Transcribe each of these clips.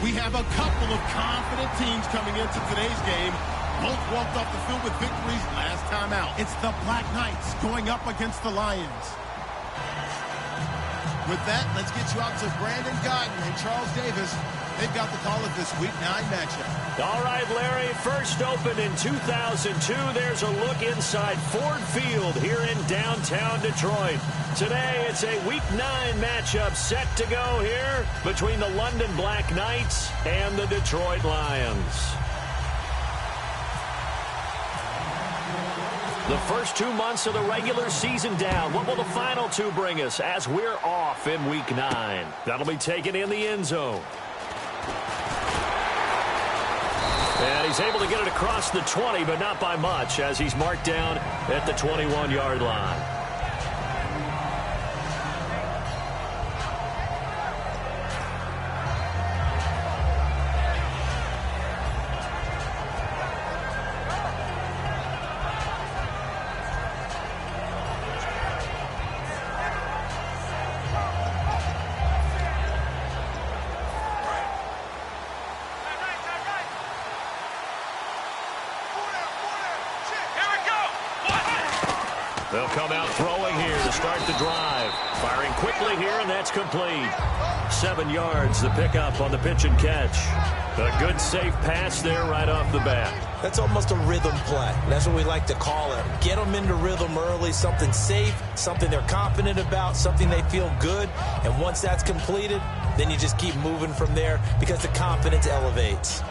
We have a couple of confident teams coming into today's game. Both walked off the field with victories last time out. It's the Black Knights going up against the Lions. With that, let's get you out to Brandon Guyton and Charles Davis. They've got the call of this Week 9 matchup. All right, Larry, first opened in 2002. There's a look inside Ford Field here in downtown Detroit. Today, it's a Week 9 matchup set to go here between the London Black Knights and the Detroit Lions. The first 2 months of the regular season down. What will the final two bring us as we're off in Week 9? That'll be taken in the end zone. And he's able to get it across the 20, but not by much, as he's marked down at the 21-yard line. They'll come out throwing here to start the drive. Firing quickly here, and that's complete. 7 yards, the pickup on the pitch and catch. A good, safe pass there right off the bat. That's almost a rhythm play. That's what we like to call it. Get them into rhythm early, something safe, something they're confident about, something they feel good. And once that's completed, then you just keep moving from there because the confidence elevates.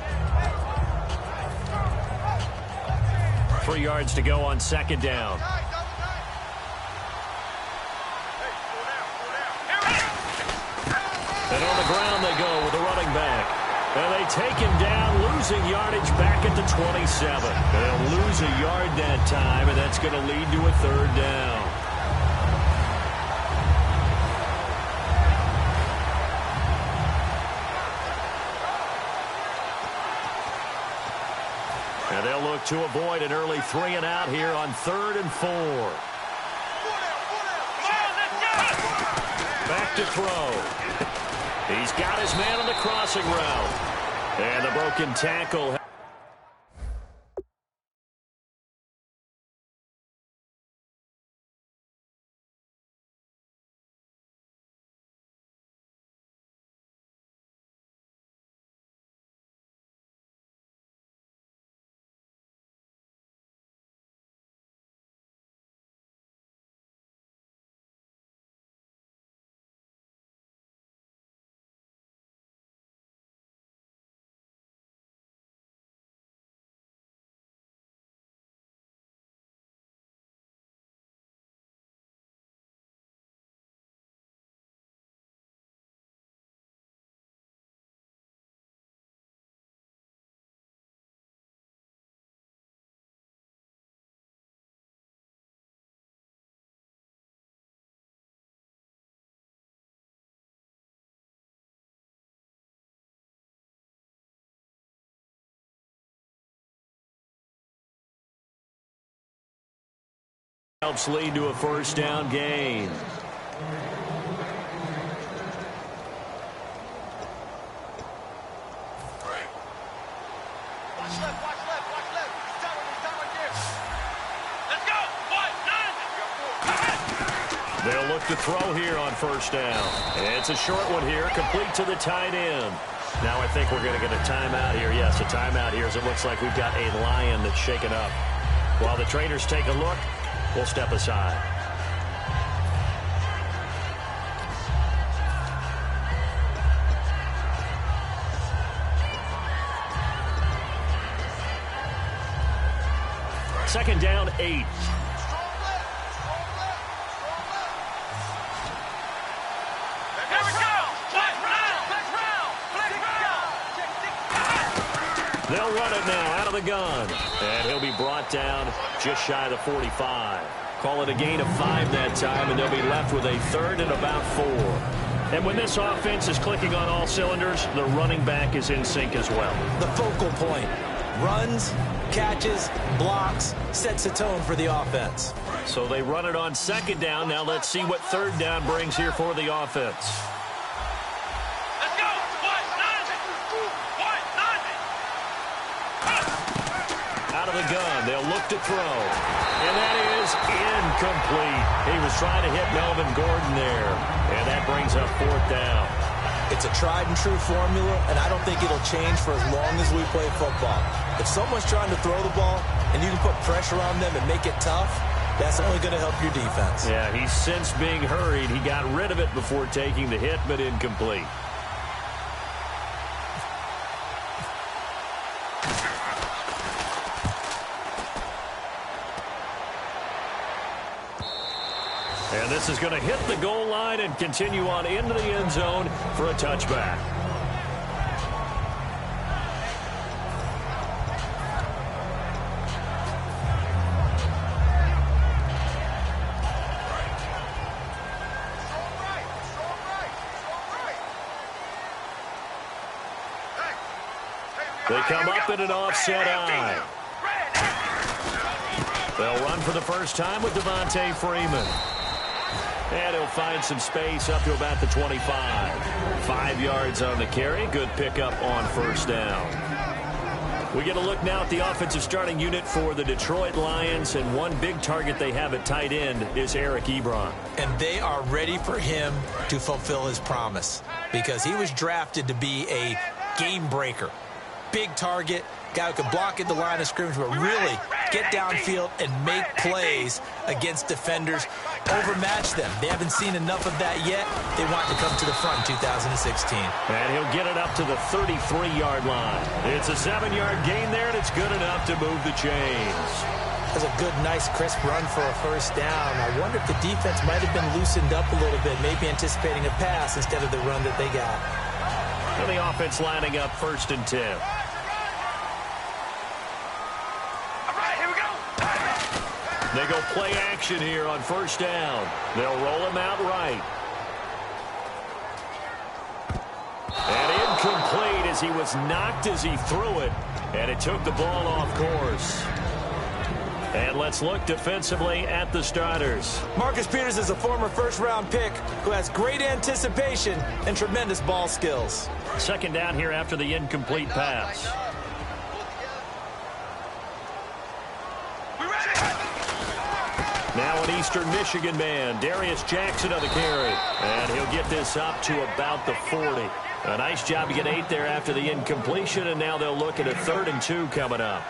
3 yards to go on second down. And on the ground they go with the running back. And they take him down, losing yardage back at the 27. They'll lose a yard that time, and that's going to lead to a third down. And they'll look to avoid an early 3 and out here on 3rd and 4. Back to throw. He's got his man on the crossing route. And the broken tackle. Helps lead to a first down gain. Watch left. He's down right there. Let's go. 1, 9. They'll look to throw here on first down. It's a short one here, complete to the tight end. Now I think we're going to get a timeout here. Yes, a timeout here as it looks like we've got a Lion that's shaken up. While the trainers take a look, we'll step aside. Second down, 8. They'll run it now out of the gun. And he'll be brought down just shy of the 45. Call it a gain of 5 that time, and they'll be left with a 3rd and about 4. And when this offense is clicking on all cylinders, the running back is in sync as well. The focal point. Runs, catches, blocks, sets the tone for the offense. So they run it on second down. Now let's see what third down brings here for the offense. Let's go. 1, 9. of the gun. They'll look to throw. And that is incomplete. He was trying to hit Melvin Gordon there. And that brings up 4th down. It's a tried-and-true formula, and I don't think it'll change for as long as we play football. If someone's trying to throw the ball and you can put pressure on them and make it tough, that's only going to help your defense. Yeah, he's since being hurried. He got rid of it before taking the hit, but incomplete. And this is going to hit the goal line and continue on into the end zone for a touchback. They come up in an offset eye. They'll run for the first time with Devontae Freeman. And he'll find some space up to about the 25. 5 yards on the carry. Good pickup on first down. We get a look now at the offensive starting unit for the Detroit Lions, and one big target they have at tight end is Eric Ebron. And they are ready for him to fulfill his promise because he was drafted to be a game breaker. Big target, guy who could block at the line of scrimmage, but really get downfield and make plays against defenders, overmatch them. They haven't seen enough of that yet. They want to come to the front in 2016. And he'll get it up to the 33-yard line. It's a 7-yard gain there, and it's good enough to move the chains. That's a good, nice, crisp run for a first down. I wonder if the defense might have been loosened up a little bit, maybe anticipating a pass instead of the run that they got. And the offense lining up 1st and 10. They go play action here on first down. They'll roll him out right. And incomplete as he was knocked as he threw it. And it took the ball off course. And let's look defensively at the starters. Marcus Peters is a former first-round pick who has great anticipation and tremendous ball skills. 2nd down here after the incomplete pass. Now an Eastern Michigan man, Darius Jackson on the carry. And he'll get this up to about the 40. A nice job to get 8 there after the incompletion, and now they'll look at a 3rd and 2 coming up.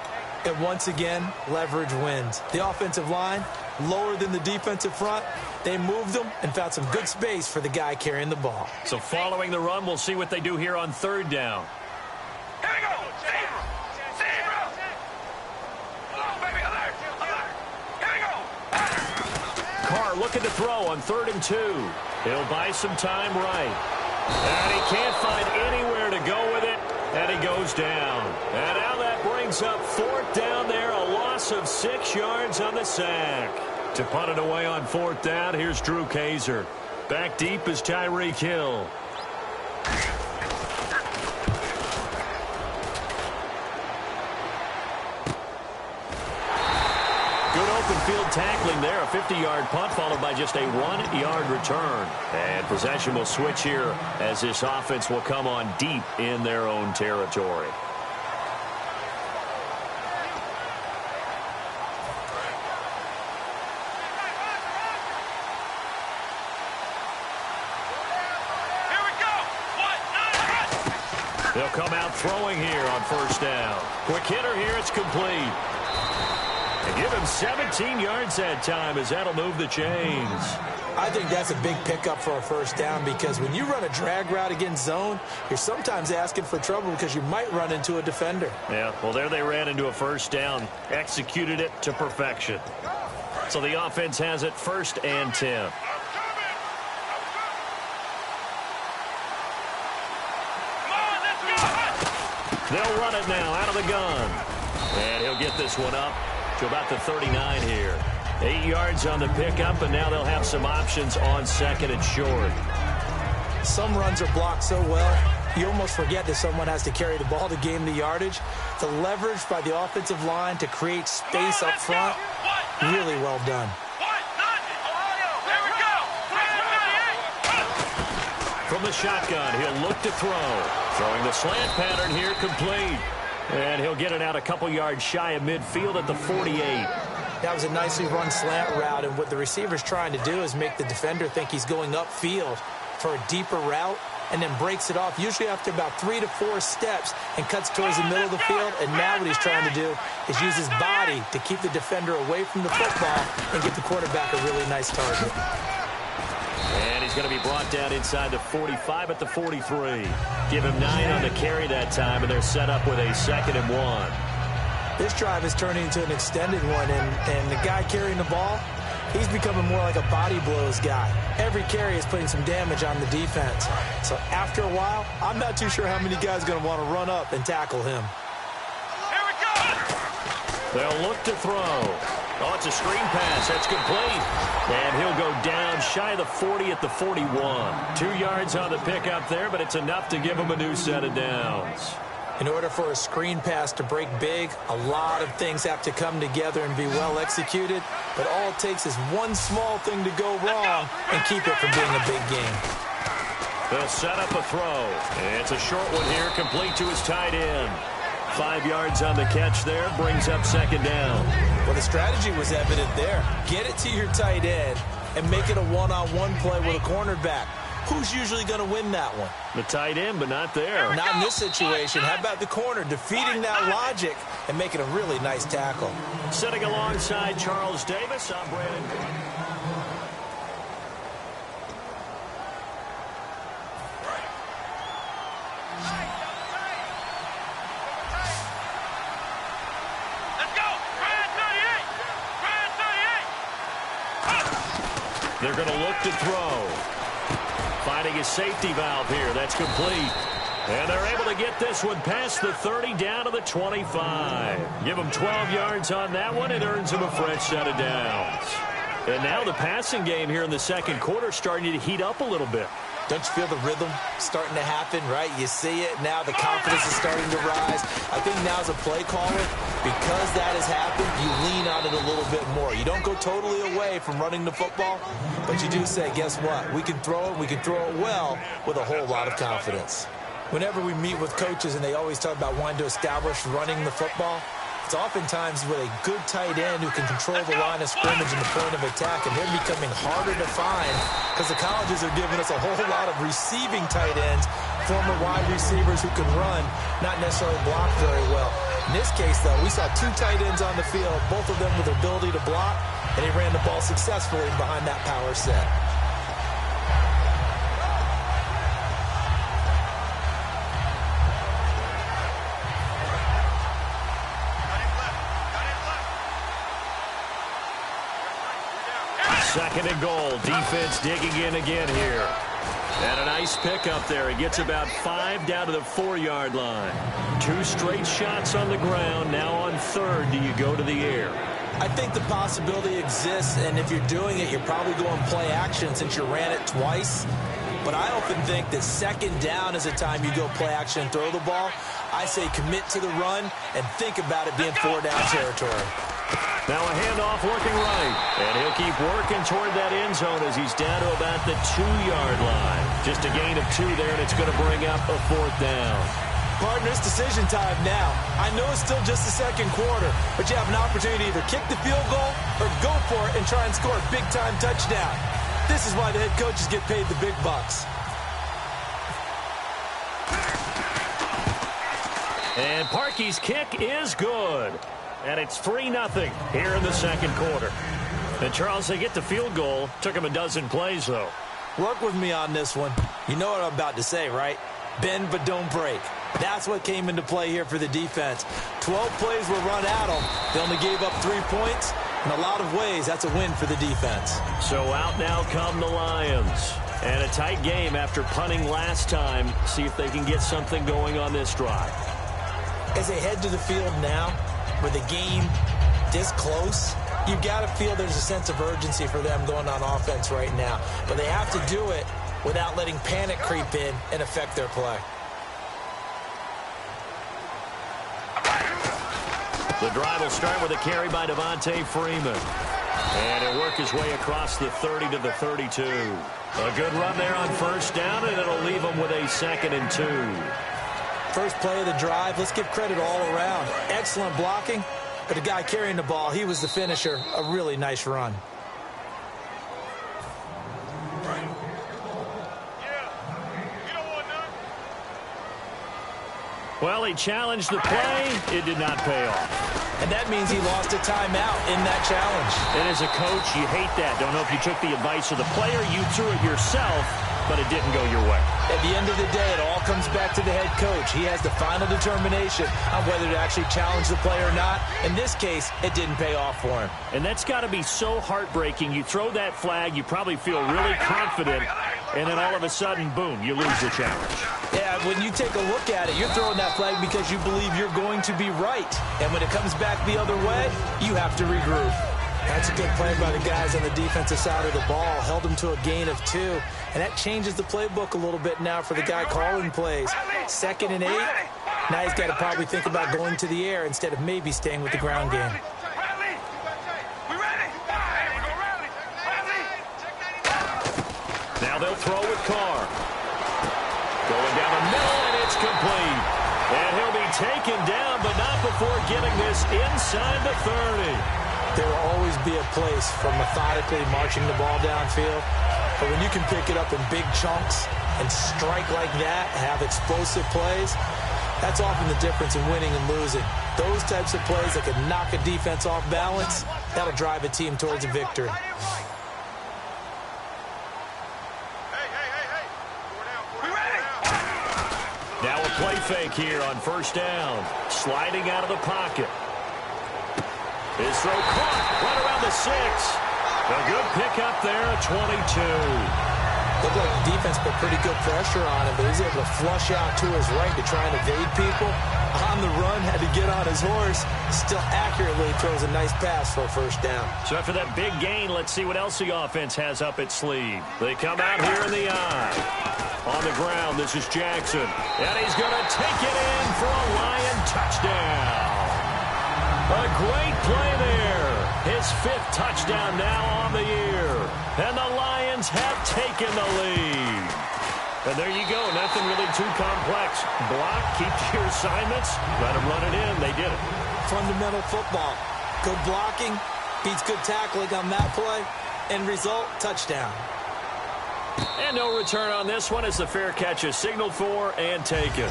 And once again, leverage wins. The offensive line, lower than the defensive front. They moved them and found some good space for the guy carrying the ball. So following the run, we'll see what they do here on 3rd down. Here we go. Zebra. Hello, baby. Alert. Here we go. Carr looking to throw on 3rd and 2. He'll buy some time right. And he can't find anywhere to go with it. And he goes down. And now that brings up 4th down there. A loss of 6 yards on the sack. To punt it away on 4th down, here's Drew Kaiser. Back deep is Tyreek Hill. Good open field tackling there. A 50-yard punt followed by just a 1-yard return. And possession will switch here as this offense will come on deep in their own territory. They'll come out throwing here on first down. Quick hitter here, it's complete. And give him 17 yards that time as that'll move the chains. I think that's a big pickup for a first down because when you run a drag route against zone, you're sometimes asking for trouble because you might run into a defender. Yeah, well, there they ran into a first down, executed it to perfection. So the offense has it 1st and 10. They'll run it now out of the gun. And he'll get this one up to about the 39 here. 8 yards on the pickup, and now they'll have some options on 2nd and short. Some runs are blocked so well, you almost forget that someone has to carry the ball to gain the yardage. The leverage by the offensive line to create space up front, really well done. From the shotgun, he'll look to throw. Throwing the slant pattern here, complete. And he'll get it out a couple yards shy of midfield at the 48. That was a nicely run slant route, and what the receiver's trying to do is make the defender think he's going upfield for a deeper route, and then breaks it off, usually after about 3 to 4 steps, and cuts towards the middle of the field. And now what he's trying to do is use his body to keep the defender away from the football and get the quarterback a really nice target. And he's going to be brought down inside the 45 at the 43. Give him 9 on the carry that time, and they're set up with a 2nd and 1. This drive is turning into an extended one, and the guy carrying the ball, he's becoming more like a body blows guy. Every carry is putting some damage on the defense. So after a while, I'm not too sure how many guys are going to want to run up and tackle him. Here we go! They'll look to throw. Oh, it's a screen pass. That's complete. And he'll go down shy of the 40 at the 41. 2 yards on the pickup there, but it's enough to give him a new set of downs. In order for a screen pass to break big, a lot of things have to come together and be well executed. But all it takes is one small thing to go wrong and keep it from being a big game. They'll set up a throw. It's a short one here, complete to his tight end. 5 yards on the catch there, brings up 2nd down. Well, the strategy was evident there. Get it to your tight end and make it a one-on-one play with a cornerback. Who's usually going to win that one? The tight end, but not there. Not in this situation. How about the corner defeating that logic and making a really nice tackle? Sitting alongside Charles Davis, I'm Brandon. Let's go! Brand 38! Brand 38! They're going to look to throw. Finding his safety valve here. That's complete. And they're able to get this one past the 30 down to the 25. Give him 12 yards on that one. It earns him a fresh set of downs. And now the passing game here in the 2nd quarter starting to heat up a little bit. Don't you feel the rhythm starting to happen, right? You see it now. The confidence is starting to rise. I think now as a play caller, because that has happened, you lean on it a little bit more. You don't go totally away from running the football, but you do say, guess what? We can throw it. We can throw it well with a whole lot of confidence. Whenever we meet with coaches and they always talk about wanting to establish running the football, it's oftentimes with a good tight end who can control the line of scrimmage and the point of attack, and they're becoming harder to find because the colleges are giving us a whole lot of receiving tight ends, former wide receivers who can run, not necessarily block very well. In this case, though, we saw 2 tight ends on the field, both of them with the ability to block, and he ran the ball successfully behind that power set. Second and goal. Defense digging in again here. And a nice pickup there. He gets about 5 down to the 4-yard line. 2 straight shots on the ground. Now on 3rd, do you go to the air? I think the possibility exists, and if you're doing it, you're probably going play action since you ran it twice. But I often think that 2nd down is a time you go play action and throw the ball. I say commit to the run and think about it being 4-down territory. Now a handoff working right. And he'll keep working toward that end zone as he's down to about the 2-yard line. Just a gain of 2 there, and it's going to bring up a 4th down. Partner, it's decision time now. I know it's still just the 2nd quarter, but you have an opportunity to either kick the field goal or go for it and try and score a big-time touchdown. This is why the head coaches get paid the big bucks. And Parkey's kick is good. And it's 3-0 here in the 2nd quarter. And Charles, they get the field goal. Took him a dozen plays, though. Work with me on this one. You know what I'm about to say, right? Bend but don't break. That's what came into play here for the defense. 12 plays were run at them. They only gave up 3 points. In a lot of ways, that's a win for the defense. So out now come the Lions. And a tight game after punting last time. See if they can get something going on this drive. As they head to the field now, with the game this close, you've got to feel there's a sense of urgency for them going on offense right now. But they have to do it without letting panic creep in and affect their play. The drive will start with a carry by Devontae Freeman. And he'll work his way across the 30 to the 32. A good run there on 1st down, and it'll leave him with a 2nd and 2. first play of the drive. Let's give credit all around. Excellent blocking, but the guy carrying the ball, he was the finisher. A really nice run. Well, he challenged the play. It did not pay off. And that means he lost a timeout in that challenge. And as a coach, you hate that. Don't know if you took the advice of the player. You threw it yourself, but it didn't go your way. At the end of the day, it all comes back to the head coach. He has the final determination on whether to actually challenge the play or not. In this case, it didn't pay off for him. And that's got to be so heartbreaking. You throw that flag, you probably feel really confident, and then all of a sudden, boom, you lose the challenge. Yeah, when you take a look at it, you're throwing that flag because you believe you're going to be right. And when it comes back the other way, you have to regroup. That's a good play by the guys on the defensive side of the ball. Held them to a gain of 2. And that changes the playbook a little bit now for the guy calling plays. 2nd and 8. Now he's got to probably think about going to the air instead of maybe staying with the ground game. Now they'll throw with Carr. Going down the middle, and it's complete. And he'll be taken down, but not before getting this inside the 30. There will always be a place for methodically marching the ball downfield. But when you can pick it up in big chunks and strike like that, have explosive plays, that's often the difference in winning and losing. Those types of plays that can knock a defense off balance, that'll drive a team towards a victory. Now a play fake here on first down. Sliding out of the pocket. His throw caught right around the 6. A good pickup there at 22. Looked like the defense put pretty good pressure on him, but he's able to flush out to his right to try and evade people. On the run, had to get on his horse. Still accurately throws a nice pass for a first down. So after that big gain, let's see what else the offense has up its sleeve. They come out here in the eye. On the ground, this is Jackson. And he's going to take it in for a Lion touchdown. A great play there. His 5th touchdown now on the year. And the Lions have taken the lead. And there you go. Nothing really too complex. Block, keep your assignments, let them run it in. They did it. Fundamental football. Good blocking, beats good tackling on that play. End result, touchdown. And no return on this one as the fair catch is signaled for and taken.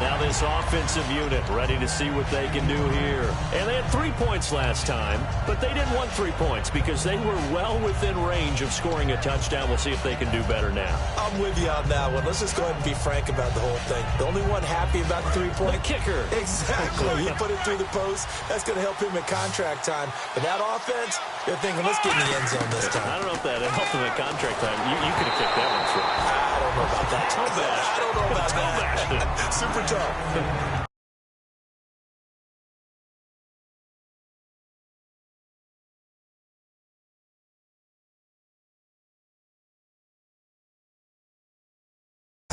Now this offensive unit ready to see what they can do here. And they had 3 points last time, but they didn't want 3 points because they were well within range of scoring a touchdown. We'll see if they can do better now. I'm with you on that one. Let's just go ahead and be frank about the whole thing. The only one happy about the 3-point. The kicker. Exactly. He put it through the post. That's going to help him in contract time. But that offense, they're thinking, let's get in the end zone this time. I don't know if that helped him in contract time. You could have kicked that one through. I don't know about that. I don't know about that. Super tough.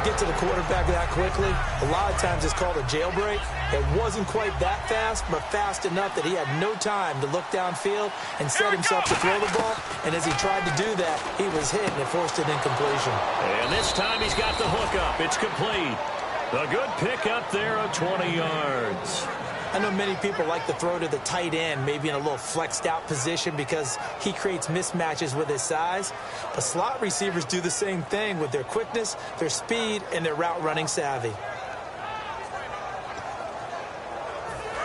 Get to the quarterback that quickly. A lot of times it's called a jailbreak. It wasn't quite that fast, but fast enough that he had no time to look downfield and set himself to throw the ball. And as he tried to do that, he was hit and it forced an incompletion. And this time he's got the hook up. It's complete. A good pick up there of 20 yards. I know many people like to throw to the tight end, maybe in a little flexed out position because he creates mismatches with his size. But slot receivers do the same thing with their quickness, their speed, and their route running savvy.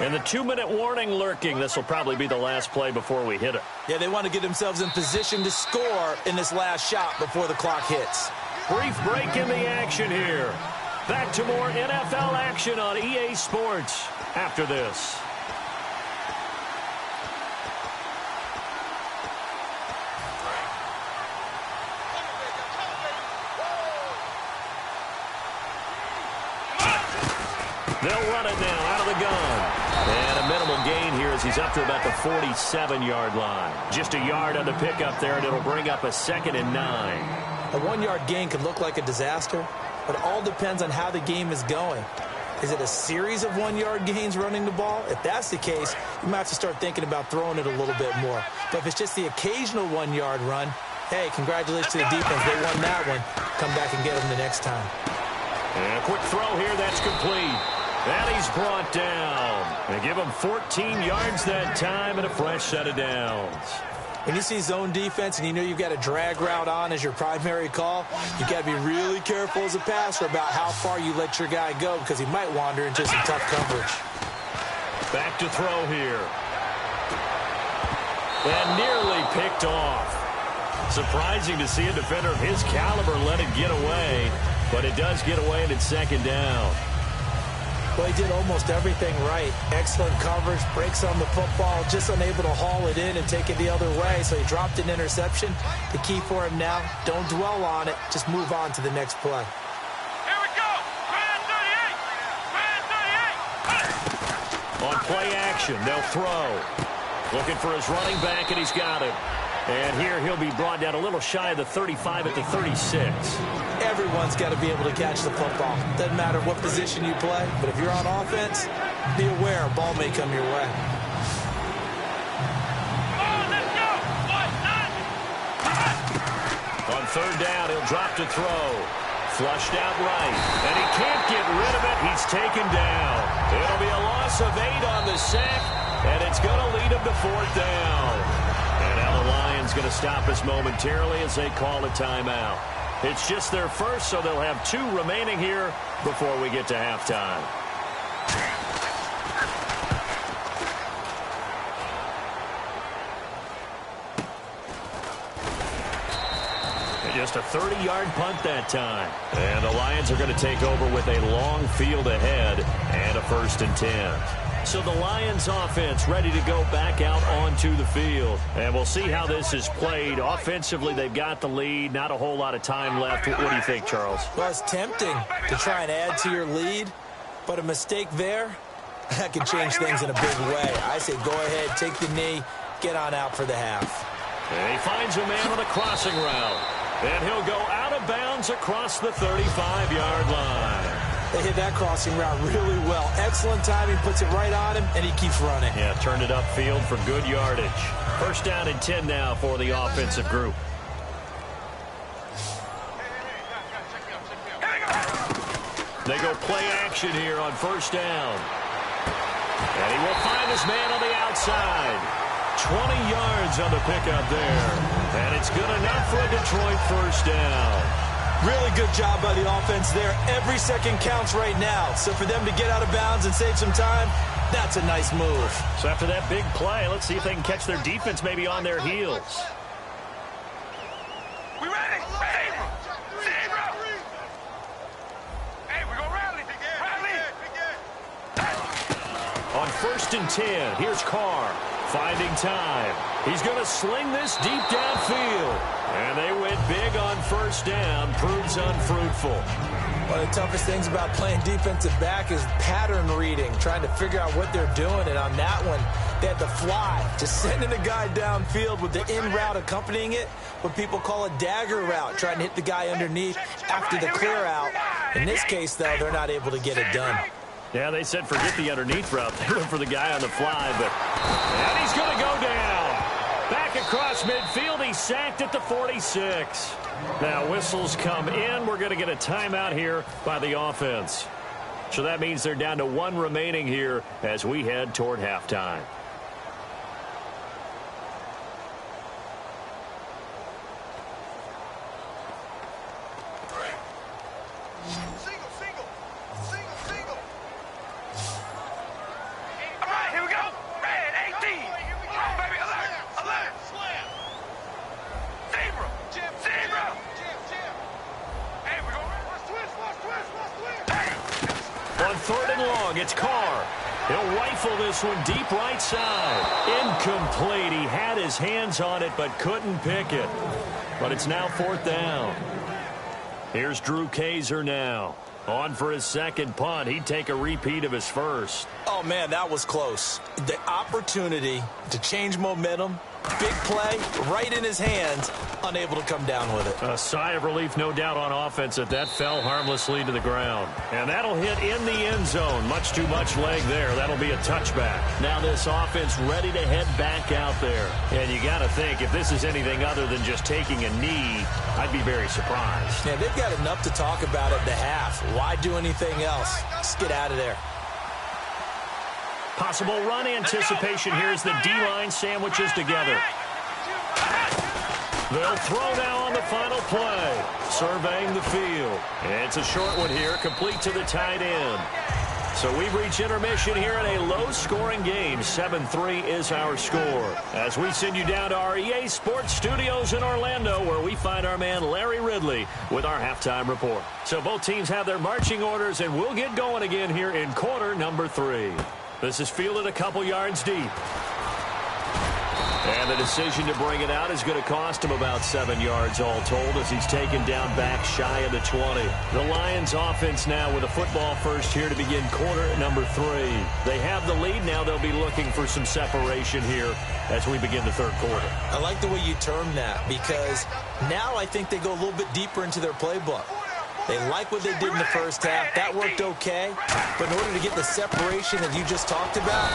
And the 2-minute warning lurking. This will probably be the last play before we hit it. Yeah, they want to get themselves in position to score in this last shot before the clock hits. Brief break in the action here. Back to more NFL action on EA Sports after this. They'll run it now out of the gun. And a minimal gain here as he's up to about the 47-yard line. Just a yard on the pickup there, and it'll bring up a 2nd and 9. A 1-yard gain could look like a disaster, but it all depends on how the game is going. Is it a series of 1-yard gains running the ball? If that's the case, you might have to start thinking about throwing it a little bit more. But if it's just the occasional 1-yard run, hey, congratulations to the defense. They won that one. Come back and get them the next time. And a quick throw here. That's complete. And he's brought down. They give him 14 yards that time and a fresh set of downs. When you see zone defense and you know you've got a drag route on as your primary call, you've got to be really careful as a passer about how far you let your guy go because he might wander into some tough coverage. Back to throw here. And nearly picked off. Surprising to see a defender of his caliber let it get away, but it does get away and it's second down. Well, he did almost everything right. Excellent coverage, breaks on the football, just unable to haul it in and take it the other way, so he dropped an interception. The key for him now, don't dwell on it, just move on to the next play. Here we go. Man 38. Man 38. On play action, they'll throw. Looking for his running back, and he's got him. And here he'll be brought down a little shy of the 35 at the 36. Everyone's got to be able to catch the football. Doesn't matter what position you play, but if you're on offense, be aware a ball may come your way. Let's go. On third down, he'll drop to throw. Flushed out right, and he can't get rid of it. He's taken down. It'll be a loss of 8 on the sack, and it's going to lead him to fourth down. And now the Lions going to stop us momentarily as they call a timeout. It's just their first, so they'll have 2 remaining here before we get to halftime. Just a 30-yard punt that time. And the Lions are going to take over with a long field ahead and a 1st and 10. So the Lions offense ready to go back out onto the field. And we'll see how this is played. Offensively, they've got the lead. Not a whole lot of time left. What do you think, Charles? Well, it's tempting to try and add to your lead, but a mistake there, that could change things in a big way. I say go ahead, take the knee, get on out for the half. And he finds a man on a crossing route. And he'll go out of bounds across the 35-yard line. They hit that crossing route really well. Excellent timing, puts it right on him, and he keeps running. Yeah, turned it upfield for good yardage. 1st down and 10 now for the offensive group. They go play action here on 1st down. And he will find his man on the outside. 20 yards on the pickup there. And it's good enough for a Detroit 1st down. Really good job by the offense there. Every second counts right now. So for them to get out of bounds and save some time, that's a nice move. So after that big play, let's see if they can catch their defense maybe on their heels. We ready? Zebra. Hey, we're going to rally. On 1st and 10, here's Carr. Finding time. He's going to sling this deep downfield. And they went big on 1st down. Proves unfruitful. One of the toughest things about playing defensive back is pattern reading, trying to figure out what they're doing. And on that one, they had to fly, just sending the guy downfield with the in route accompanying it, what people call a dagger route, trying to hit the guy underneath after the clear out. In this case, though, they're not able to get it done. Yeah, they said forget the underneath route. They went for the guy on the fly, and he's going to go down. Back across midfield, he's sacked at the 46. Now whistles come in. We're going to get a timeout here by the offense. So that means they're down to 1 remaining here as we head toward halftime. It's Carr. He'll rifle this one deep right side. Incomplete. He had his hands on it but couldn't pick it. But it's now 4th down. Here's Drew Kaiser now. On for his 2nd punt. He'd take a repeat of his 1st. Oh, man, that was close. The opportunity to change momentum, big play, right in his hands, unable to come down with it. A sigh of relief, no doubt, on offense that fell harmlessly to the ground. And that'll hit in the end zone. Much too much leg there. That'll be a touchback. Now this offense ready to head back out there. And you got to think, if this is anything other than just taking a knee, I'd be very surprised. Yeah, they've got enough to talk about at the half. Why do anything else? Just get out of there. Possible run anticipation here as the D-line sandwiches together. They'll throw now on the final play. Surveying the field. It's a short one here, complete to the tight end. So we've reached intermission here in a low-scoring game. 7-3 is our score. As we send you down to our EA Sports Studios in Orlando, where we find our man Larry Ridley with our halftime report. So both teams have their marching orders, and we'll get going again here in quarter number 3. This is fielded a couple yards deep. And the decision to bring it out is going to cost him about 7 yards all told as he's taken down back shy of the 20. The Lions offense now with a football first here to begin quarter number 3. They have the lead. Now they'll be looking for some separation here as we begin the third quarter. I like the way you term that because now I think they go a little bit deeper into their playbook. They like what they did in the first half. That worked okay. But in order to get the separation that you just talked about,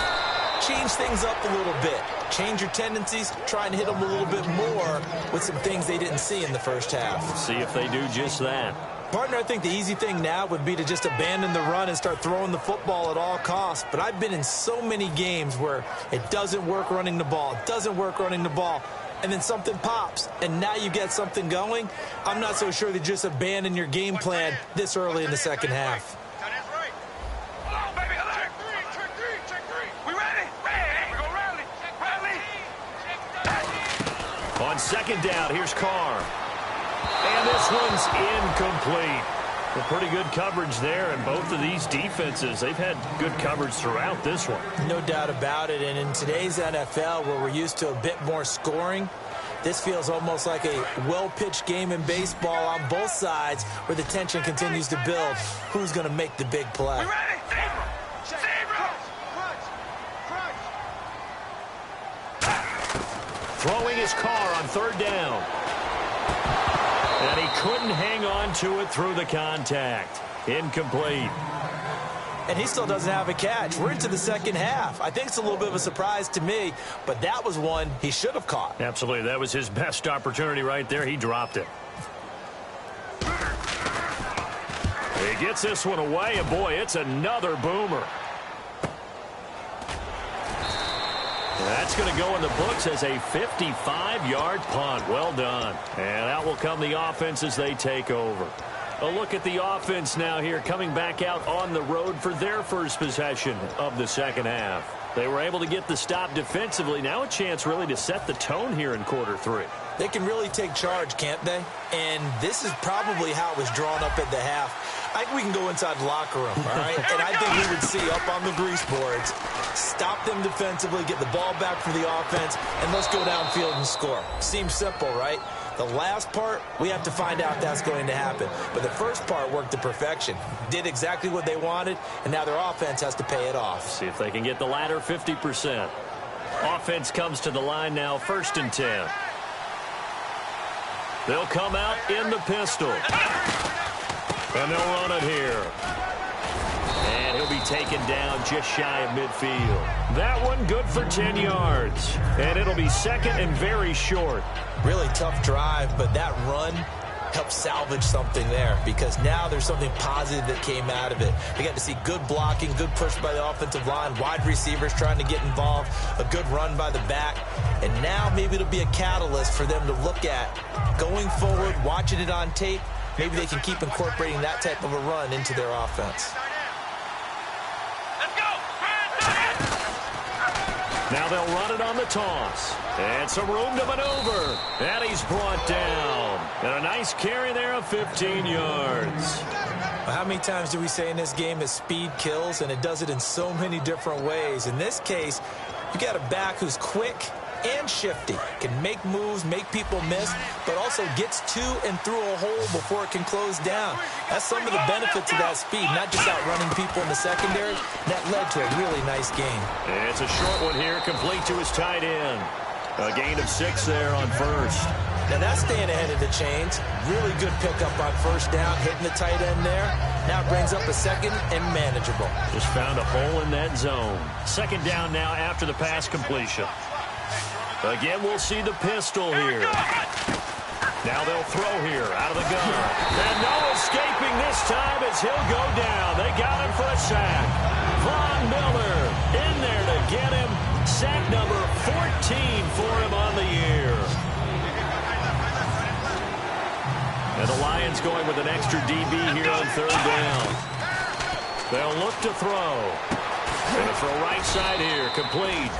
change things up a little bit. Change your tendencies. Try and hit them a little bit more with some things they didn't see in the first half. See if they do just that. Partner, I think the easy thing now would be to just abandon the run and start throwing the football at all costs. But I've been in so many games where it doesn't work running the ball. It doesn't work running the ball. And then something pops, and now you get something going. I'm not so sure to just abandon your game plan this early in the second half. On second down, here's Carr. And this one's incomplete. Well, pretty good coverage there, and both of these defenses, they've had good coverage throughout this one. No doubt about it, and in today's NFL, where we're used to a bit more scoring, this feels almost like a well-pitched game in baseball on both sides where the tension continues to build. Who's going to make the big play? Throwing his Carr on third down. And he couldn't hang on to it through the contact. Incomplete. And he still doesn't have a catch. We're into the second half. I think it's a little bit of a surprise to me, but that was one he should have caught. Absolutely. That was his best opportunity right there. He dropped it. He gets this one away, and boy, it's another boomer. That's going to go in the books as a 55-yard punt. Well done. And out will come the offense as they take over. A look at the offense now here coming back out on the road for their first possession of the second half. They were able to get the stop defensively. Now a chance really to set the tone here in quarter 3. They can really take charge, can't they? And this is probably how it was drawn up at the half. I think we can go inside the locker room, all right? And I think we would see up on the grease boards, stop them defensively, get the ball back for the offense, and let's go downfield and score. Seems simple, right? The last part, we have to find out if that's going to happen. But the first part worked to perfection. Did exactly what they wanted, and now their offense has to pay it off. See if they can get the latter 50%. Offense comes to the line now, 1st and 10. They'll come out in the pistol. And they'll run it here. And he'll be taken down just shy of midfield. That one good for 10 yards. And it'll be second and very short. Really tough drive, but that run helped salvage something there because now there's something positive that came out of it. We got to see good blocking, good push by the offensive line, wide receivers trying to get involved, a good run by the back. And now maybe it'll be a catalyst for them to look at going forward, watching it on tape. Maybe they can keep incorporating that type of a run into their offense. Now they'll run it on the toss. And some room to maneuver. And he's brought down. And a nice carry there of 15 yards. How many times do we say in this game that speed kills, and it does it in so many different ways? In this case, you got a back who's quick and shifty, can make moves, make people miss, but also gets to and through a hole before it can close down. That's some of the benefits of that speed, not just outrunning people in the secondary. That led to a really nice game. And it's a short one here, complete to his tight end. A gain of 6 there on first. Now that's staying ahead of the chains. Really good pickup on first down, hitting the tight end there. Now it brings up a second and manageable. Just found a hole in that zone. Second down now after the pass completion. Again, we'll see the pistol here. Now they'll throw here out of the gun. And no escaping this time as he'll go down. They got him for a sack. Von Miller in there. sack number 14 for him on the year. And the Lions going with an extra DB here on third down. They'll look to throw. Going to throw right side here, complete.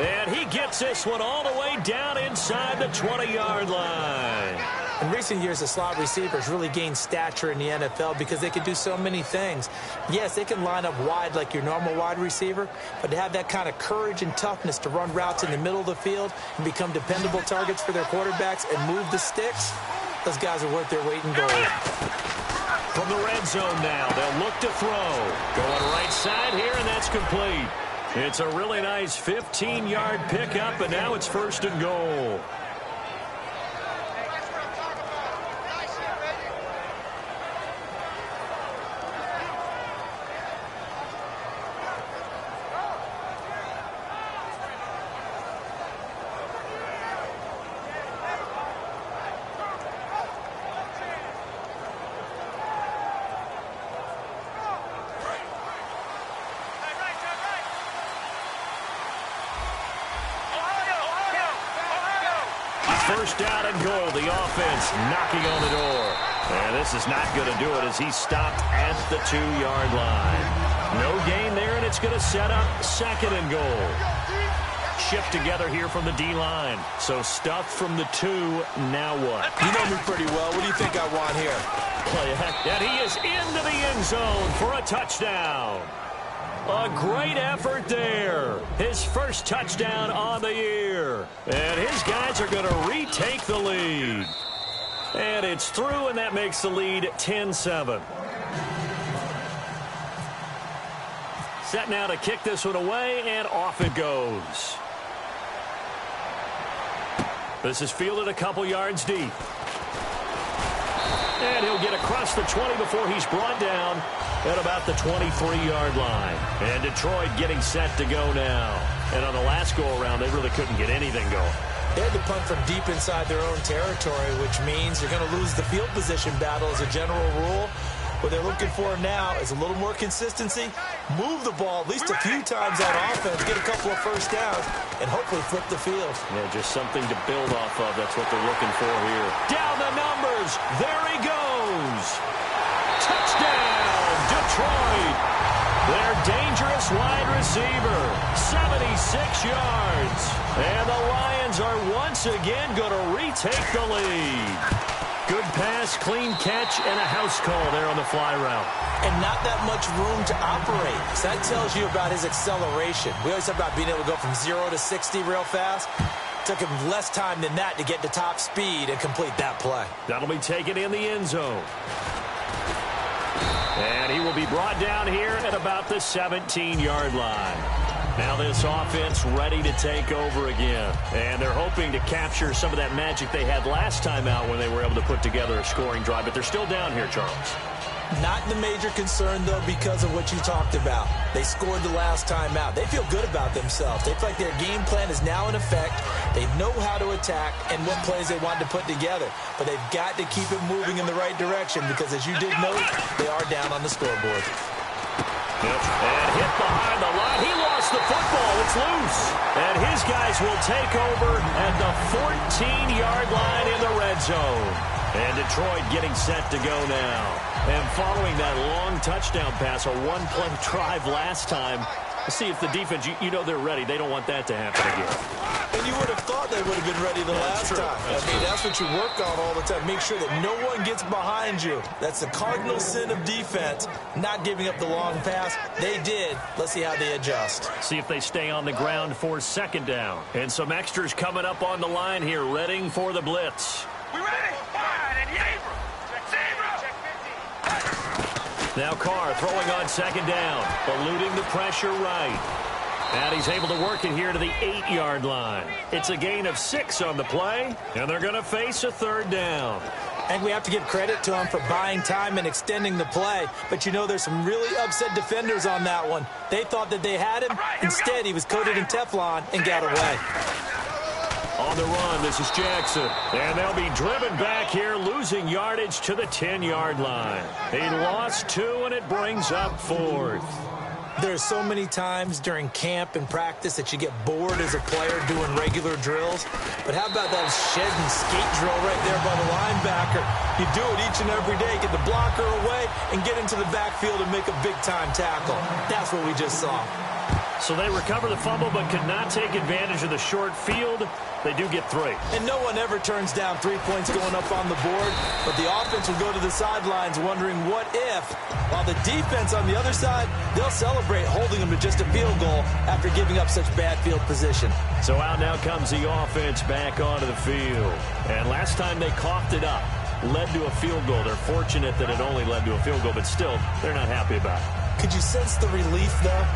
And he gets this one all the way down inside the 20-yard line. In recent years, the slot receivers really gained stature in the NFL because they can do so many things. Yes, they can line up wide like your normal wide receiver, but to have that kind of courage and toughness to run routes in the middle of the field and become dependable targets for their quarterbacks and move the sticks, those guys are worth their weight in gold. From the red zone now, they'll look to throw. Going right side here, and that's complete. It's a really nice 15-yard pickup, and now it's first and goal. First down and goal. The offense knocking on the door. And this is not going to do it as he stopped at the 2-yard line. No gain there, and it's going to set up second and goal. Shift together here from the D-line. So stuff from the 2. Now what? You know me pretty well. What do you think I want here? Play ahead. And he is into the end zone for a touchdown. A great effort there. His first touchdown on the year. And his guys are going to retake the lead. And it's through, and that makes the lead 10-7. Set now to kick this one away, and off it goes. This is fielded a couple yards deep. And he'll get across the 20 before he's brought down at about the 23-yard line. And Detroit getting set to go now. And on the last go-around, they really couldn't get anything going. They had to punt from deep inside their own territory, which means you're going to lose the field position battle as a general rule. What they're looking for now is a little more consistency, move the ball at least a few times on offense, get a couple of first downs, and hopefully flip the field. Yeah, just something to build off of. That's what they're looking for here. Down the numbers. There he goes. Touchdown, Detroit. Their dangerous wide receiver, 76 yards. And the Lions are once again going to retake the lead. Good pass, clean catch, and a house call there on the fly route. And not that much room to operate. So that tells you about his acceleration. We always talk about being able to go from 0 to 60 real fast. Took him less time than that to get to top speed and complete that play. That'll be taken in the end zone. And he will be brought down here at about the 17-yard line. Now this offense ready to take over again. And they're hoping to capture some of that magic they had last time out when they were able to put together a scoring drive. But they're still down here, Charles. Not the major concern, though, because of what you talked about. They scored the last time out. They feel good about themselves. They feel like their game plan is now in effect. They know how to attack and what plays they want to put together. But they've got to keep it moving in the right direction because, as you did note, they are down on the scoreboard. And hit behind the line. He lost the football. It's loose. And his guys will take over at the 14-yard line in the red zone. And Detroit getting set to go now. And following that long touchdown pass, a one-play drive last time, see if the defense, you know they're ready. They don't want that to happen again. And you would have thought they would have been ready the last time. That's what you work on all the time. Make sure that no one gets behind you. That's the cardinal sin of defense, not giving up the long pass. They did. Let's see how they adjust. See if they stay on the ground for second down. And some extras coming up on the line here, readying for the blitz. We ready? Fine, and Abram. Check 50. Now Carr throwing on second down, eluding the pressure right. And he's able to work it here to the 8-yard line. It's a gain of 6 on the play, and they're going to face a third down. And we have to give credit to him for buying time and extending the play. But you know there's some really upset defenders on that one. They thought that they had him. Instead, he was coated in Teflon and got away. On the run, this is Jackson. And they'll be driven back here, losing yardage to the 10-yard line. He lost 2, and it brings up 4th. They're there are so many times during camp and practice that you get bored as a player doing regular drills. But how about that shed and skate drill right there by the linebacker? You do it each and every day. Get the blocker away and get into the backfield and make a big-time tackle. That's what we just saw. So they recover the fumble but could not take advantage of the short field. They do get 3. And no one ever turns down 3 points going up on the board, but the offense will go to the sidelines wondering what if, while the defense on the other side, they'll celebrate holding them to just a field goal after giving up such bad field position. So out now comes the offense back onto the field. And last time they coughed it up, led to a field goal. They're fortunate that it only led to a field goal, but still, they're not happy about it. Could you sense the relief, though,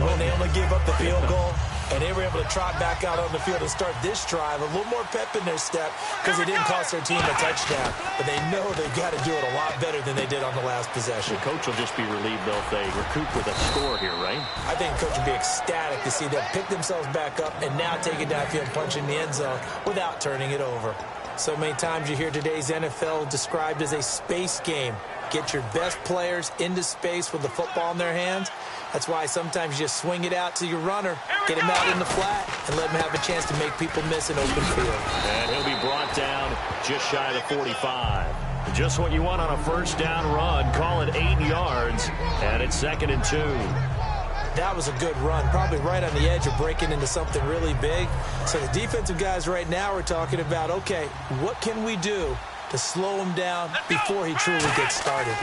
when they only gave up the field goal? And they were able to trot back out on the field and start this drive. A little more pep in their step because they didn't cost their team a touchdown. But they know they've got to do it a lot better than they did on the last possession. The coach will just be relieved, though, if they recoup with a score here, right? I think the coach will be ecstatic to see them pick themselves back up and now take it downfield and punch in the end zone without turning it over. So many times you hear today's NFL described as a space game. Get your best players into space with the football in their hands. That's why sometimes you just swing it out to your runner, get him out in the flat, and let him have a chance to make people miss an open field. And he'll be brought down just shy of the 45. Just what you want on a first down run. Call it 8 yards, and it's 2nd and 2. That was a good run, probably right on the edge of breaking into something really big. So the defensive guys right now are talking about, okay, what can we do to slow him down before he truly gets started?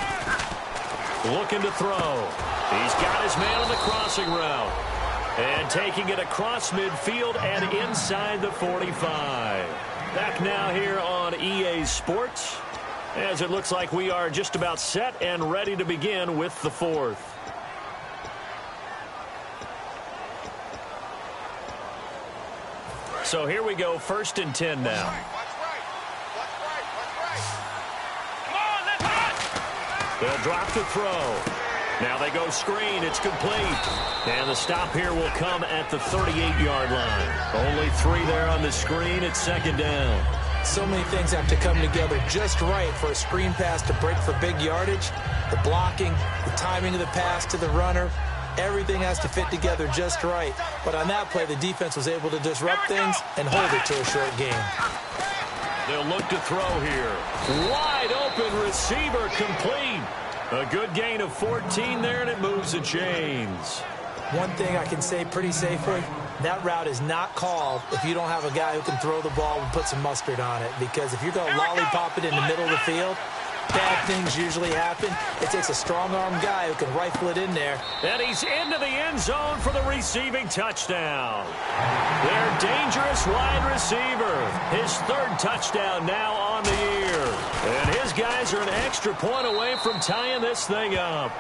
Looking to throw. He's got his man on the crossing route. And taking it across midfield and inside the 45. Back now here on EA Sports, as it looks like we are just about set and ready to begin with the 4th. So here we go, 1st and 10 now. They'll drop to throw. Now they go screen. It's complete. And the stop here will come at the 38-yard line. Only 3 there on the screen. It's 2nd down. So many things have to come together just right for a screen pass to break for big yardage. The blocking, the timing of the pass to the runner, everything has to fit together just right. But on that play, the defense was able to disrupt things and hold it to a short game. They'll look to throw here. Wide open receiver, complete. A good gain of 14 there, and it moves the chains. One thing I can say pretty safely, that route is not called if you don't have a guy who can throw the ball and put some mustard on it. Because if you're going to lollipop it in the middle of the field, bad things usually happen. It takes a strong-arm guy who can rifle it in there. And he's into the end zone for the receiving touchdown. Their dangerous wide receiver. His 3rd touchdown now on the year. And his guys are an extra point away from tying this thing up.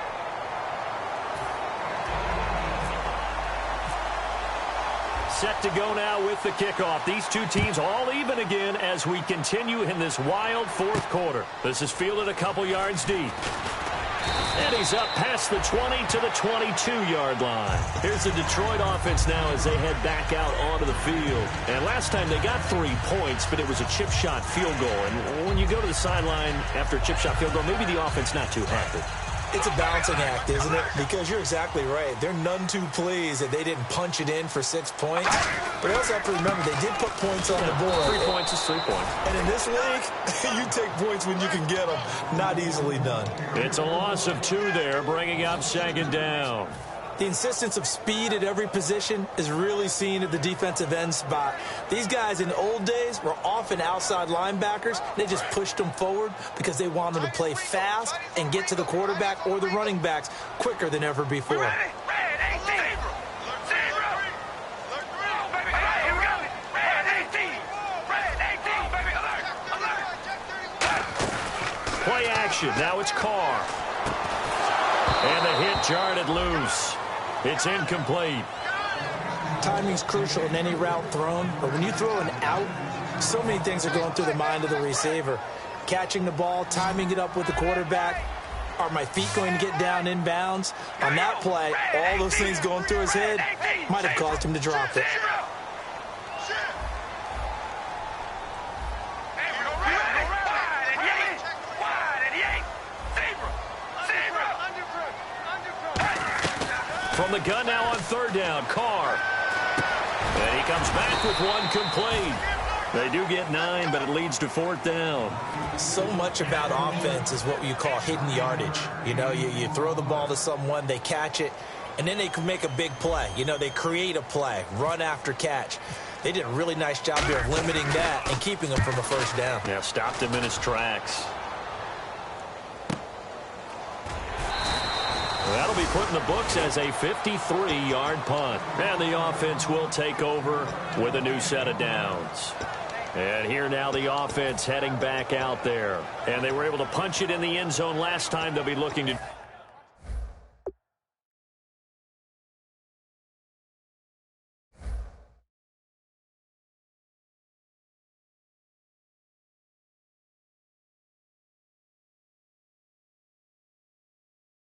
Set to go now with the kickoff. These two teams all even again as we continue in this wild 4th quarter. This is fielded a couple yards deep. And he's up past the 20 to the 22-yard line. Here's the Detroit offense now as they head back out onto the field. And last time they got 3 points, but it was a chip shot field goal. And when you go to the sideline after a chip shot field goal, maybe the offense not too happy. It's a balancing act, isn't it? Because you're exactly right. They're none too pleased that they didn't punch it in for 6 points. But you also have to remember they did put points on the board. 3 points is 3 points. And in this league, you take points when you can get them. Not easily done. It's a loss of 2 there, bringing up 2nd down. The insistence of speed at every position is really seen at the defensive end spot. These guys in the old days were often outside linebackers. They just pushed them forward because they wanted to play fast and get to the quarterback or the running backs quicker than ever before. Play action. Now it's Carr. And the hit jarred it loose. It's incomplete. Timing's crucial in any route thrown, but when you throw an out, so many things are going through the mind of the receiver. Catching the ball, timing it up with the quarterback. Are my feet going to get down inbounds? On that play, all those things going through his head might have caused him to drop it. From the gun now on third down, Carr. And he comes back with one complete. They do get 9, but it leads to fourth down. So much about offense is what you call hidden yardage. You know, you throw the ball to someone, they catch it, and then they can make a big play. You know, they create a play, run after catch. They did a really nice job here of limiting that and keeping him from a first down. Yeah, stopped him in his tracks. That'll be put in the books as a 53-yard punt. And the offense will take over with a new set of downs. And here now the offense heading back out there. And they were able to punch it in the end zone last time. They'll be looking to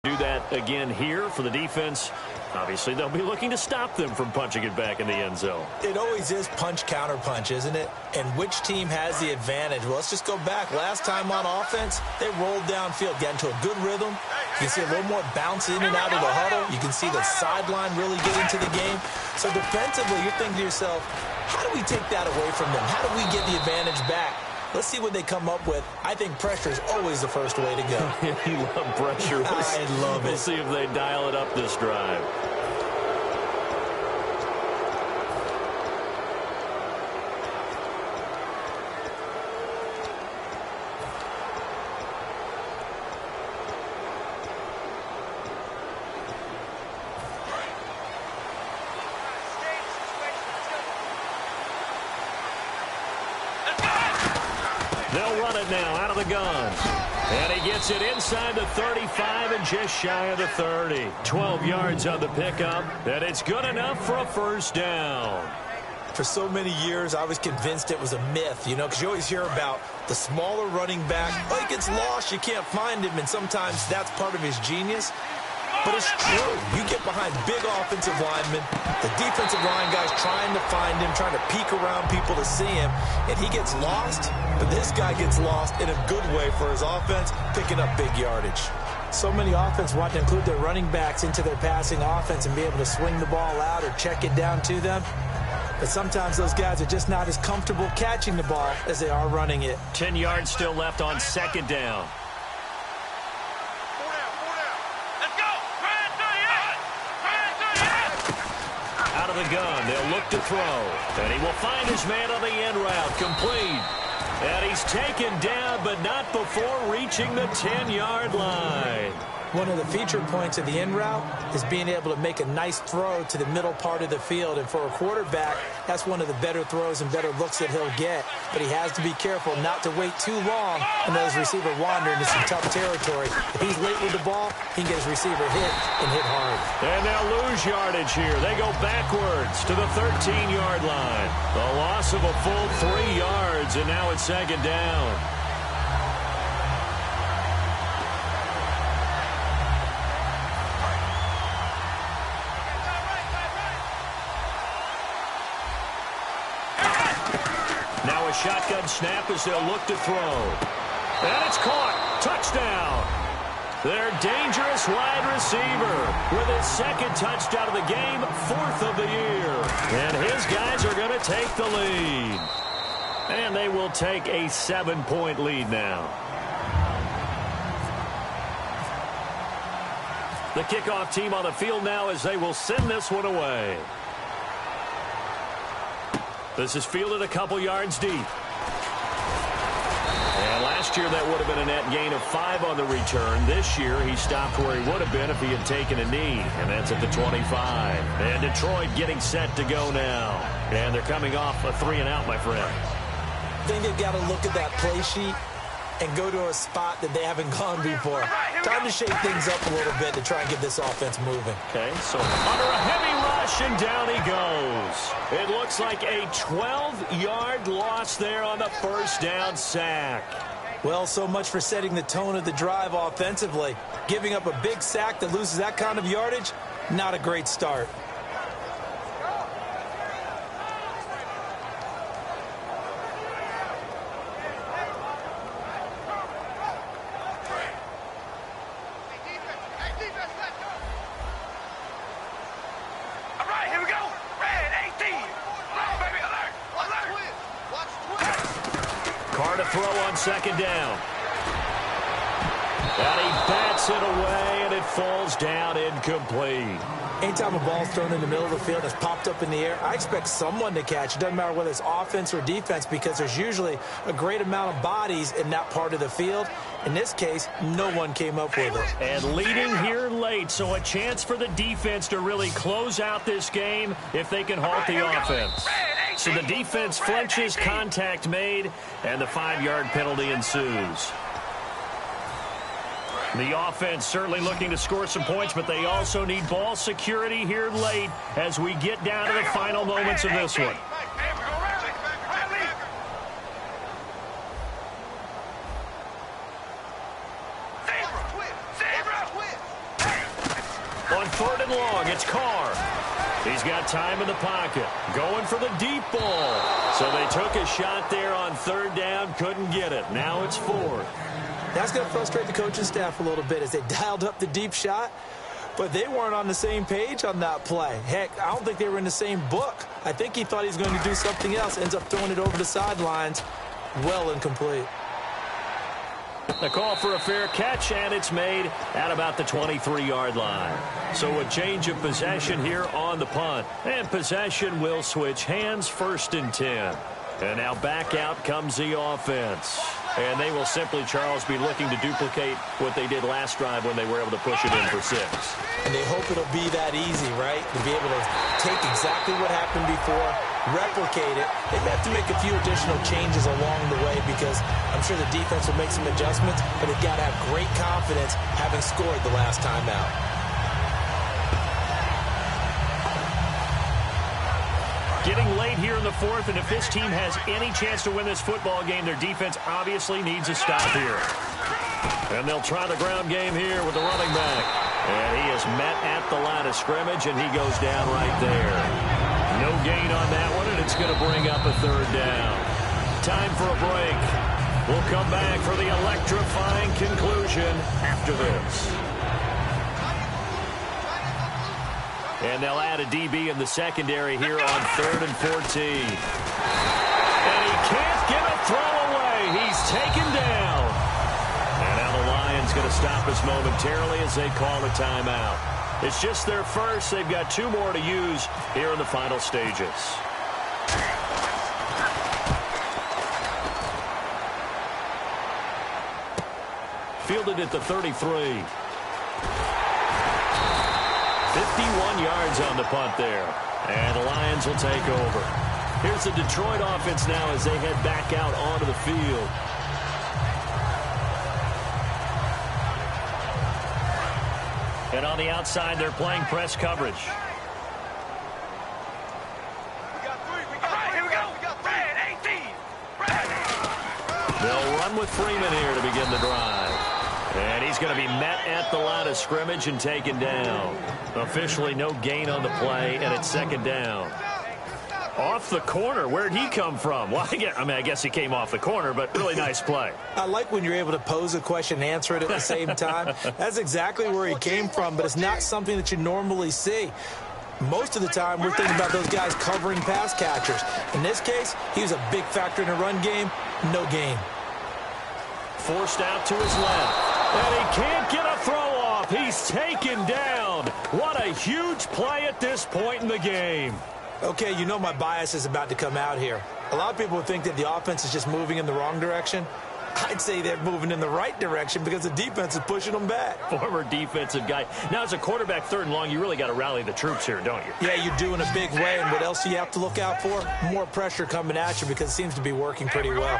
do that again here for the defense. Obviously, they'll be looking to stop them from punching it back in the end zone. It always is punch-counter-punch, isn't it? And which team has the advantage? Well, let's just go back. Last time on offense, they rolled downfield, got into a good rhythm. You can see a little more bounce in and out of the huddle. You can see the sideline really get into the game. So defensively, you're thinking to yourself, how do we take that away from them? How do we get the advantage back? Let's see what they come up with. I think pressure is always the first way to go. You love pressure. I love it. We'll see if they dial it up this drive. They'll run it now out of the gun. And he gets it inside the 35 and just shy of the 30. 12 yards on the pickup, and it's good enough for a first down. For so many years, I was convinced it was a myth, you know, because you always hear about the smaller running back. Oh, he gets lost, you can't find him, and sometimes that's part of his genius. But it's true. You get behind big offensive linemen, the defensive line guys trying to find him, trying to peek around people to see him, and he gets lost. But this guy gets lost in a good way for his offense, picking up big yardage. So many offenses want to include their running backs into their passing offense and be able to swing the ball out or check it down to them. But sometimes those guys are just not as comfortable catching the ball as they are running it. 10 yards still left on second down. Out of the gun, they'll look to throw. And he will find his man on the end route, complete. And he's taken down, but not before reaching the 10-yard line. One of the feature points of the in route is being able to make a nice throw to the middle part of the field. And for a quarterback, that's one of the better throws and better looks that he'll get. But he has to be careful not to wait too long and let his receiver wander into some tough territory. If he's late with the ball, he can get his receiver hit and hit hard. And they'll lose yardage here. They go backwards to the 13-yard line. A loss of a full 3 yards, and now it's second down. Now a shotgun snap as they'll look to throw. And it's caught. Touchdown. Their dangerous wide receiver with his second touchdown of the game, 4th of the year. And his guys are going to take the lead. And they will take a 7-point lead now. The kickoff team on the field now as they will send this one away. This is fielded a couple yards deep. And last year that would have been a net gain of 5 on the return. This year he stopped where he would have been if he had taken a knee. And that's at the 25. And Detroit getting set to go now. And they're coming off a 3-and-out, my friend. I think they've got to look at that play sheet and go to a spot that they haven't gone before. Time to shake things up a little bit to try and get this offense moving. Okay, so under a heavy rush, and down he goes. It looks like a 12-yard loss there on the first down sack. Well, so much for setting the tone of the drive offensively. Giving up a big sack that loses that kind of yardage, not a great start. right, here we go. Red 18. Alert, baby, alert. Alert. Watch twist. Carr to throw on second down. And he bats it away, and it falls down incomplete. Anytime a ball's thrown in the middle of the field that's popped up in the air, I expect someone to catch. It doesn't matter whether it's offense or defense because there's usually a great amount of bodies in that part of the field. In this case, no one came up with it. And leading here late, so a chance for the defense to really close out this game if they can halt the offense. So the defense flinches, contact made, and the 5-yard penalty ensues. The offense certainly looking to score some points, but they also need ball security here late as we get down to the final moments of this one. On 3rd and long, it's Carr. He's got time in the pocket, going for the deep ball. So they took a shot there on 3rd down, couldn't get it. Now it's 4th. That's going to frustrate the coaching staff a little bit as they dialed up the deep shot, but they weren't on the same page on that play. Heck, I don't think they were in the same book. I think he thought he was going to do something else, ends up throwing it over the sidelines. Well incomplete. The call for a fair catch, and it's made at about the 23-yard line. So a change of possession here on the punt. And possession will switch hands, 1st and 10. And now back out comes the offense. And they will simply, Charles, be looking to duplicate what they did last drive when they were able to push it in for 6. And they hope it'll be that easy, right? To be able to take exactly what happened before, replicate it. They may have to make a few additional changes along the way because I'm sure the defense will make some adjustments, but they've got to have great confidence having scored the last time out. Getting late here in the 4th, and if this team has any chance to win this football game, their defense obviously needs a stop here. And they'll try the ground game here with the running back. And he is met at the line of scrimmage, and he goes down right there. No gain on that one, and it's going to bring up a 3rd down. Time for a break. We'll come back for the electrifying conclusion after this. And they'll add a DB in the secondary here on 3rd and 14. And he can't get a throw away. He's taken down. And now the Lions going to stop us momentarily as they call a timeout. It's just their first. They've got 2 more to use here in the final stages. Fielded at the 33. 51 yards on the punt there. And the Lions will take over. Here's the Detroit offense now as they head back out onto the field. And on the outside, they're playing press coverage. Here we go. Red 18. They'll run with Freeman here to begin the drive. And he's going to be met at the line of scrimmage and taken down. Officially no gain on the play, and it's 2nd down. Off the corner. Where'd he come from? Well, I guess he came off the corner, but really nice play. I like when you're able to pose a question and answer it at the same time. That's exactly where he came from, but it's not something that you normally see. Most of the time, we're thinking about those guys covering pass catchers. In this case, he was a big factor in the run game. No gain. Forced out to his left. And he can't get a throw off. He's taken down. What a huge play at this point in the game. Okay, you know my bias is about to come out here. A lot of people would think that the offense is just moving in the wrong direction. I'd say they're moving in the right direction because the defense is pushing them back. Former defensive guy. Now, as a quarterback 3rd and long, you really got to rally the troops here, don't you? Yeah, you do in a big way. And what else do you have to look out for? More pressure coming at you because it seems to be working pretty well.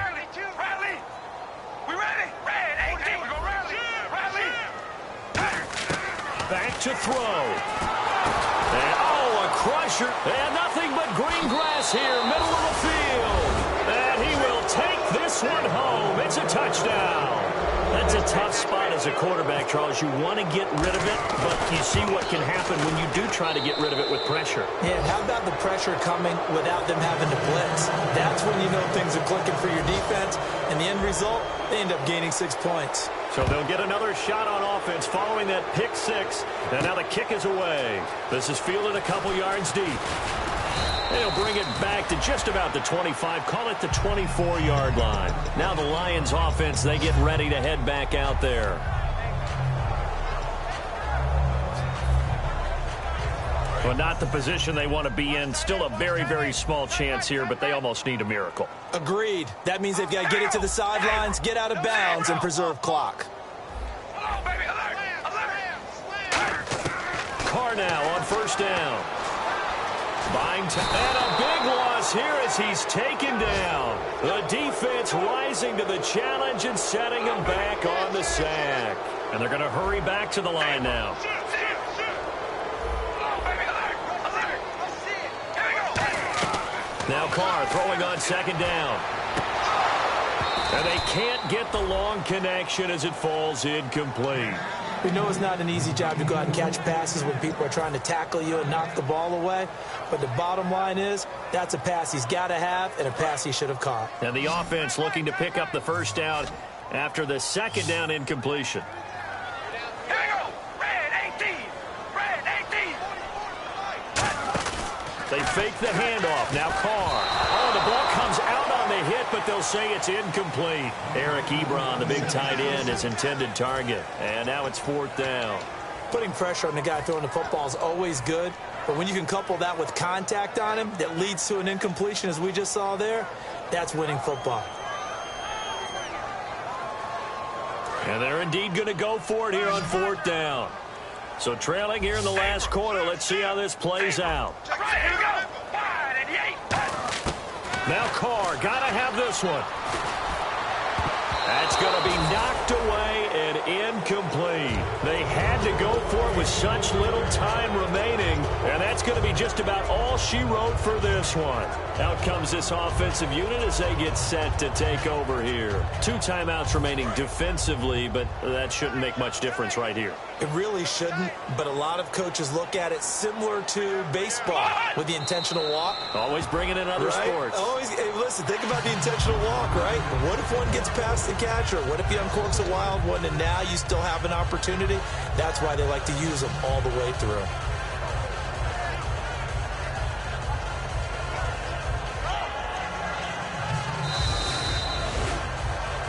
Back to throw. And, a crusher. And nothing but green grass here, middle of the field. And he will take this one home. It's a touchdown. That's a tough spot as a quarterback, Charles. You want to get rid of it, but you see what can happen when you do try to get rid of it with pressure. Yeah, how about the pressure coming without them having to blitz? That's when you know things are clicking for your defense. And the end result, They end up gaining 6 points. So they'll get another shot on offense following that pick six. And now the kick is away. This is fielded a couple yards deep. They'll bring it back to just about the 25. Call it the 24-yard line. Now the Lions offense, they get ready to head back out there. Well, not the position they want to be in. Still a very, very small chance here, but they almost need a miracle. Agreed. That means they've got to get it to the sidelines, get out of bounds, and preserve clock. Carr now on first down. Buying time. And a big loss here as he's taken down. The defense rising to the challenge and setting him back on the sack. And they're going to hurry back to the line now. Now Carr throwing on second down. And they can't get the long connection as it falls incomplete. We know it's not an easy job to go out and catch passes when people are trying to tackle you and knock the ball away. But the bottom line is, that's a pass he's got to have and a pass he should have caught. And the offense looking to pick up the first down after the second down incompletion. Here we go. Red 18. Red 18. They fake the handoff. Now Carr. Oh, the ball comes out on the hit, but they'll say it's incomplete. Eric Ebron, the big tight end, is intended target. And now it's fourth down. Putting pressure on the guy throwing the football is always good, but when you can couple that with contact on him that leads to an incompletion, as we just saw there, that's winning football. And they're indeed going to go for it here on fourth down. So trailing here in the last quarter. Let's see how this plays out. Right, here we go. Wide and Now Carr, got to have this one. That's going to be knocked away and incomplete. They had to go for it with such little time remaining, and that's going to be just about all she wrote for this one. Out comes this offensive unit as they get set to take over here. 2 timeouts remaining defensively, but that shouldn't make much difference right here. It really shouldn't, but a lot of coaches look at it similar to baseball with the intentional walk. Always bringing in other sports. Always, hey, listen, think about the intentional walk, right? What if one gets past the catcher? What if he uncorks a wild one and now you still have an opportunity? That's why they like to use them all the way through.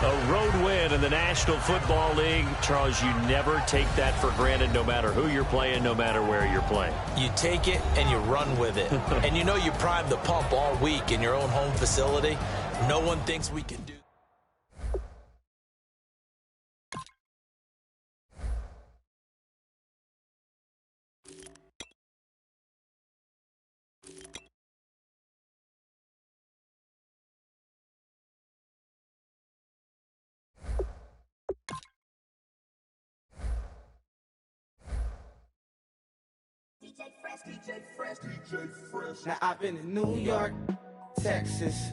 A road win in the National Football League. Charles, you never take that for granted no matter who you're playing, no matter where you're playing. You take it and you run with it. And you know you primed the pump all week in your own home facility. No one thinks we can do. Now I've been in New York, Texas,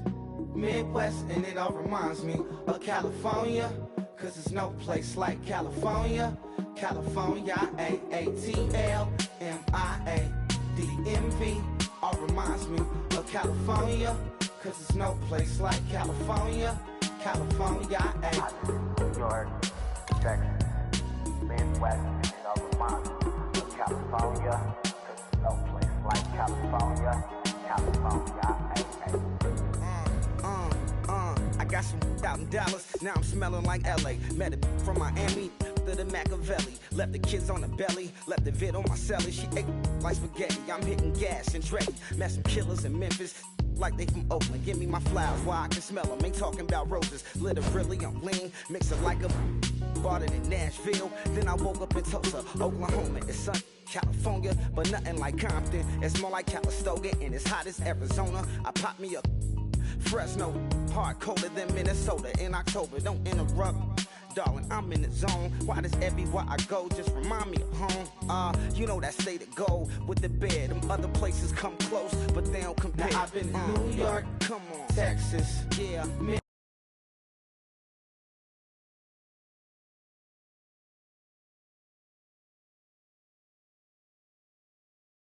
Midwest, and it all reminds me of California, cause there's no place like California. California, A-A-T-L-M-I-A-D-D-M-V, all reminds me of California, cause there's no place like California. California, New York, Texas, Midwest, and it all reminds me of California, cause there's no place like California. California, I got some out in Dallas, now I'm smelling like LA. Met it from Miami to the Machiavelli. Left the kids on the belly, left the vid on my celly. She ate like spaghetti, I'm hitting gas and Dreddy. Met some killers in Memphis, like they from Oakland. Give me my flowers while I can smell them. Ain't talking about roses, literally I'm lean. Mix it like a bought it in Nashville. Then I woke up in Tulsa, Oklahoma. It's sun, California, but nothing like Compton. It's more like Calistoga and it's hot as Arizona. I pop me up Fresno, hard colder than Minnesota in October. Don't interrupt, darling, I'm in the zone. Why does everywhere I go just remind me of home? You know that state of gold with the bed. Them other places come close, but they don't compare. Now I've been in New York, come on, Texas, yeah.